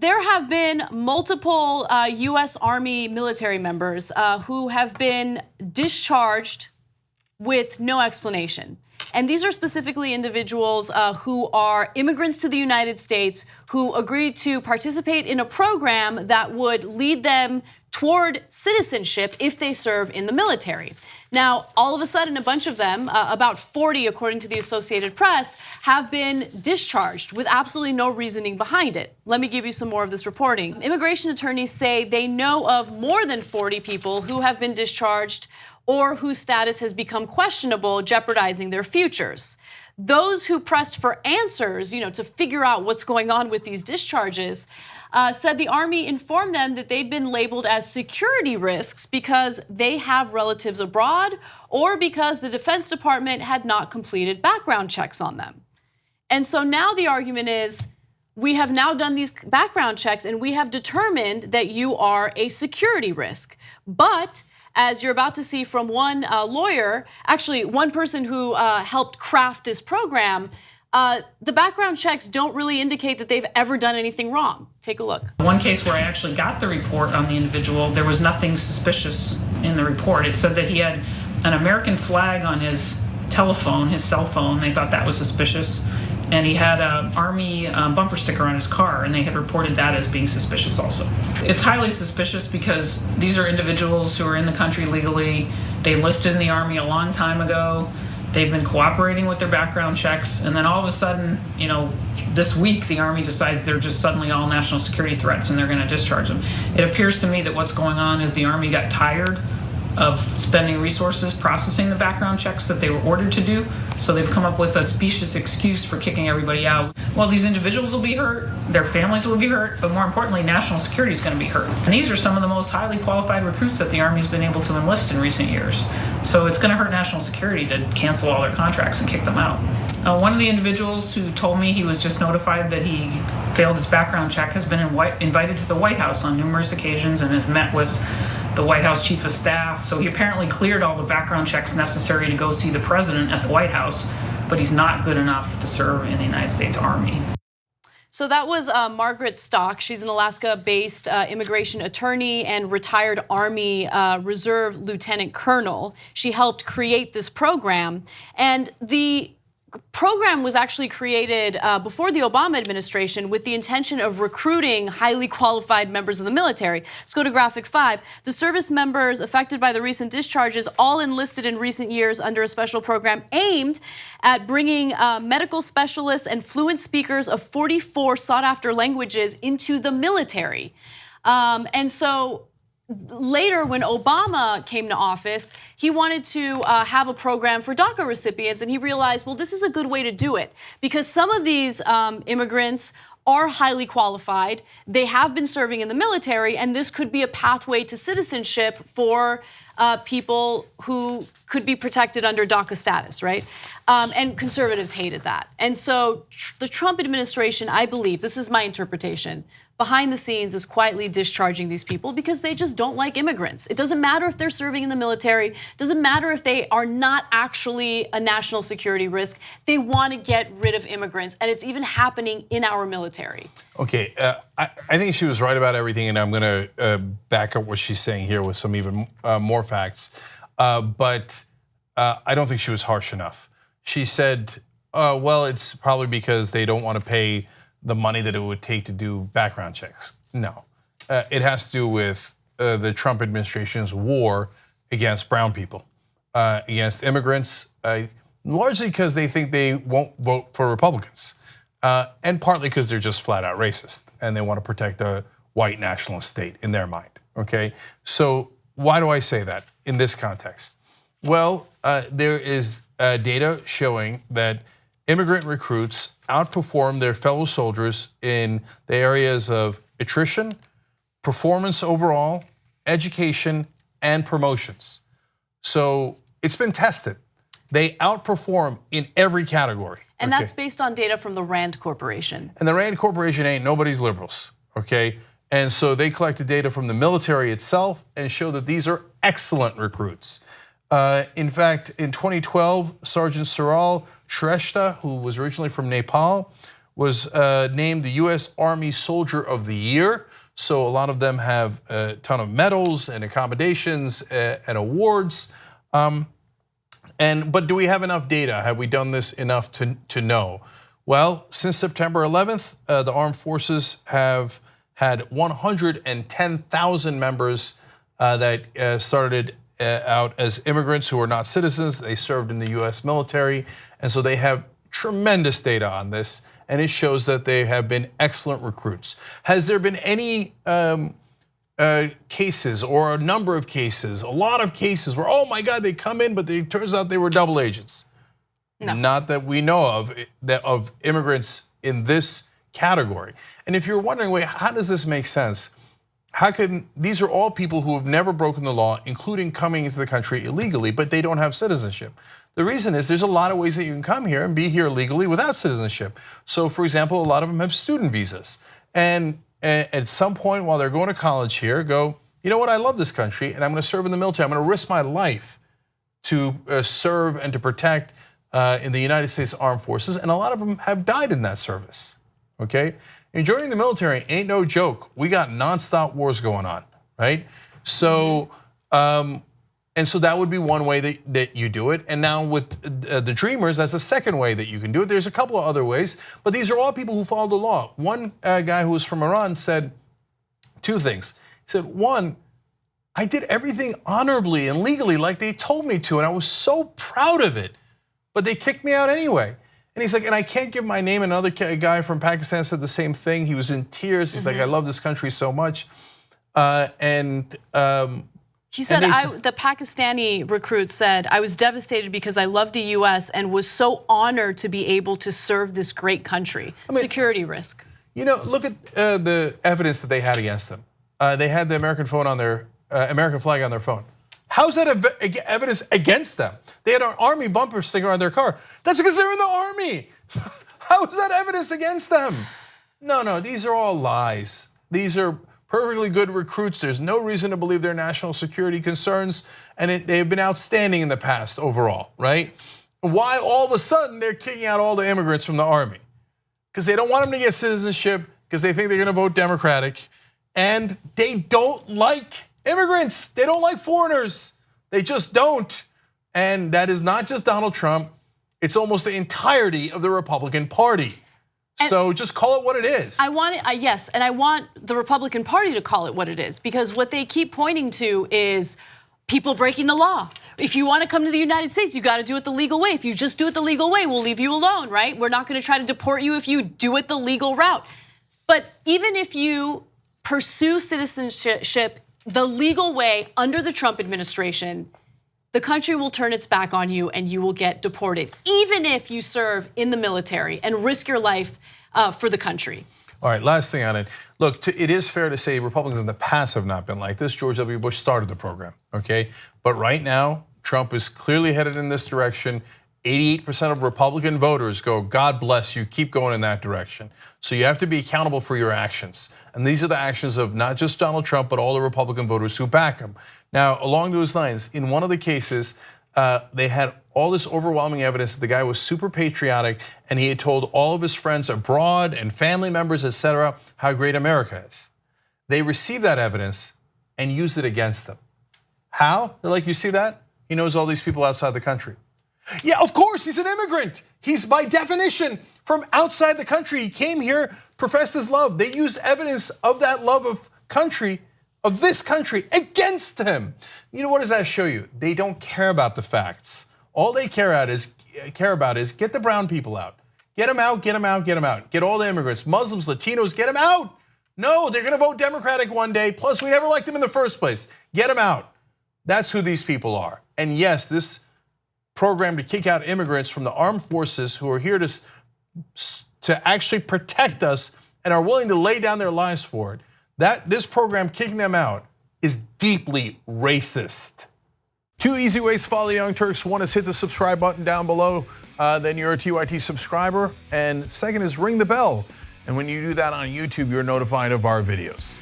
there have been multiple US Army military members who have been discharged with no explanation. And these are specifically individuals who are immigrants to the United States who agreed to participate in a program that would lead them toward citizenship if they serve in the military. Now, all of a sudden, a bunch of them, about 40 according to the Associated Press, have been discharged with absolutely no reasoning behind it. Let me give you some more of this reporting. Immigration attorneys say they know of more than 40 people who have been discharged or whose status has become questionable, jeopardizing their futures. Those who pressed for answers, to figure out what's going on with these discharges, said the Army informed them that they'd been labeled as security risks because they have relatives abroad or because the Defense Department had not completed background checks on them. And so now the argument is, we have now done these background checks and we have determined that you are a security risk. But as you're about to see from one lawyer, actually one person who helped craft this program, the background checks don't really indicate that they've ever done anything wrong. Take a look. One case where I actually got the report on the individual, there was nothing suspicious in the report. It said that he had an American flag on his telephone, his cell phone. They thought that was suspicious. And he had an Army bumper sticker on his car, and they had reported that as being suspicious also. It's highly suspicious because these are individuals who are in the country legally. They enlisted in the Army a long time ago. They've been cooperating with their background checks, and then all of a sudden, this week the Army decides they're just suddenly all national security threats and they're going to discharge them. It appears to me that what's going on is the Army got tired of spending resources processing the background checks that they were ordered to do, so they've come up with a specious excuse for kicking everybody out. Well, these individuals will be hurt, their families will be hurt, but more importantly, national security is going to be hurt. And these are some of the most highly qualified recruits that the Army's been able to enlist in recent years. So it's going to hurt national security to cancel all their contracts and kick them out. One of the individuals who told me he was just notified that he failed his background check has been invited to the White House on numerous occasions and has met with the White House Chief of Staff. So he apparently cleared all the background checks necessary to go see the president at the White House, but he's not good enough to serve in the United States Army. So that was Margaret Stock. She's an Alaska-based immigration attorney and retired Army Reserve Lieutenant Colonel. She helped create this program, and the program was actually created before the Obama administration with the intention of recruiting highly qualified members of the military. Let's go to graphic 5. The service members affected by the recent discharges all enlisted in recent years under a special program aimed at bringing medical specialists and fluent speakers of 44 sought-after languages into the military. And so later, when Obama came to office, he wanted to have a program for DACA recipients, and he realized, well, this is a good way to do it because some of these immigrants are highly qualified. They have been serving in the military, and this could be a pathway to citizenship for people who could be protected under DACA status, right? And conservatives hated that. And so the Trump administration, I believe, this is my interpretation, behind the scenes is quietly discharging these people because they just don't like immigrants. It doesn't matter if they're serving in the military. It doesn't matter if they are not actually a national security risk. They want to get rid of immigrants, and it's even happening in our military. Okay, I think she was right about everything, and I'm going to back up what she's saying here with some even more facts. But I don't think she was harsh enough. She said, well, it's probably because they don't want to pay the money that it would take to do background checks. No, it has to do with the Trump administration's war against brown people, against immigrants, largely because they think they won't vote for Republicans, and partly because they're just flat out racist and they want to protect the white nationalist state in their mind, okay? So why do I say that in this context? Well, there is data showing that immigrant recruits outperform their fellow soldiers in the areas of attrition, performance overall, education, and promotions. So it's been tested. They outperform in every category. And that's based on data from the Rand Corporation. And the Rand Corporation ain't nobody's liberals, okay? And so they collected data from the military itself and showed that these are excellent recruits. In fact, in 2012, Sergeant Saral Shrestha, who was originally from Nepal, was named the U.S. Army Soldier of the Year. So a lot of them have a ton of medals and accommodations and awards. But do we have enough data? Have we done this enough to know? Well, since September 11th, the armed forces have had 110,000 members that started out as immigrants who are not citizens. They served in the US military, and so they have tremendous data on this, and it shows that they have been excellent recruits. Has there been any cases or a number of cases, a lot of cases where, oh my God, they come in, but it turns out they were double agents? No. Not that we know of immigrants in this category. And if you're wondering, wait, how does this make sense? These are all people who have never broken the law, including coming into the country illegally, but they don't have citizenship. The reason is there's a lot of ways that you can come here and be here legally without citizenship. So for example, a lot of them have student visas. And at some point while they're going to college here, go, you know what, I love this country and I'm gonna serve in the military. I'm gonna risk my life to serve and to protect in the United States Armed Forces, and a lot of them have died in that service, okay? And joining the military ain't no joke. We got nonstop wars going on, right? So, and so that would be one way that you do it. And now with the Dreamers, that's a second way that you can do it. There's a couple of other ways, but these are all people who follow the law. One guy who was from Iran said two things. He said, one, I did everything honorably and legally like they told me to, and I was so proud of it, but they kicked me out anyway. And he's like, and I can't give my name. Another guy from Pakistan said the same thing. He was in tears. He's like, I love this country so much. He said, the Pakistani recruit said, I was devastated because I love the US and was so honored to be able to serve this great country. Security risk. You know, look at the evidence that they had against them. They had the American flag on their phone. How's that evidence against them? They had an army bumper sticker on their car. That's because they're in the army. How is that evidence against them? No, these are all lies. These are perfectly good recruits. There's no reason to believe they're national security concerns, and they've been outstanding in the past overall, right? Why all of a sudden they're kicking out all the immigrants from the army? Because they don't want them to get citizenship, because they think they're gonna vote Democratic, and they don't like immigrants. They don't like foreigners. They just don't. And that is not just Donald Trump. It's almost the entirety of the Republican Party. So just call it what it is. Yes, and I want the Republican Party to call it what it is, because what they keep pointing to is people breaking the law. If you want to come to the United States, you got to do it the legal way. If you just do it the legal way, we'll leave you alone, right? We're not going to try to deport you if you do it the legal route. But even if you pursue citizenship the legal way under the Trump administration, the country will turn its back on you and you will get deported, even if you serve in the military and risk your life for the country. All right, last thing on it. Look, it is fair to say Republicans in the past have not been like this. George W. Bush started the program, okay? But right now, Trump is clearly headed in this direction. 88% of Republican voters go, God bless you, keep going in that direction. So you have to be accountable for your actions. And these are the actions of not just Donald Trump, but all the Republican voters who back him. Now, along those lines, in one of the cases, they had all this overwhelming evidence that the guy was super patriotic and he had told all of his friends abroad and family members, etc., how great America is. They received that evidence and used it against him. How? They're like, you see that? He knows all these people outside the country. Yeah, of course, he's an immigrant. He's by definition from outside the country. He came here, professed his love. They used evidence of that love of country, of this country, against him. You know, what does that show you? They don't care about the facts. All they care about is get the brown people out. Get them out, get them out, get them out. Get all the immigrants, Muslims, Latinos, get them out. No, they're gonna vote Democratic one day. Plus, we never liked them in the first place. Get them out. That's who these people are. And yes, this program to kick out immigrants from the armed forces who are here to actually protect us and are willing to lay down their lives for it, this program kicking them out is deeply racist. Two easy ways to follow the Young Turks. One is hit the subscribe button down below, then you're a TYT subscriber. And second is ring the bell. And when you do that on YouTube, you're notified of our videos.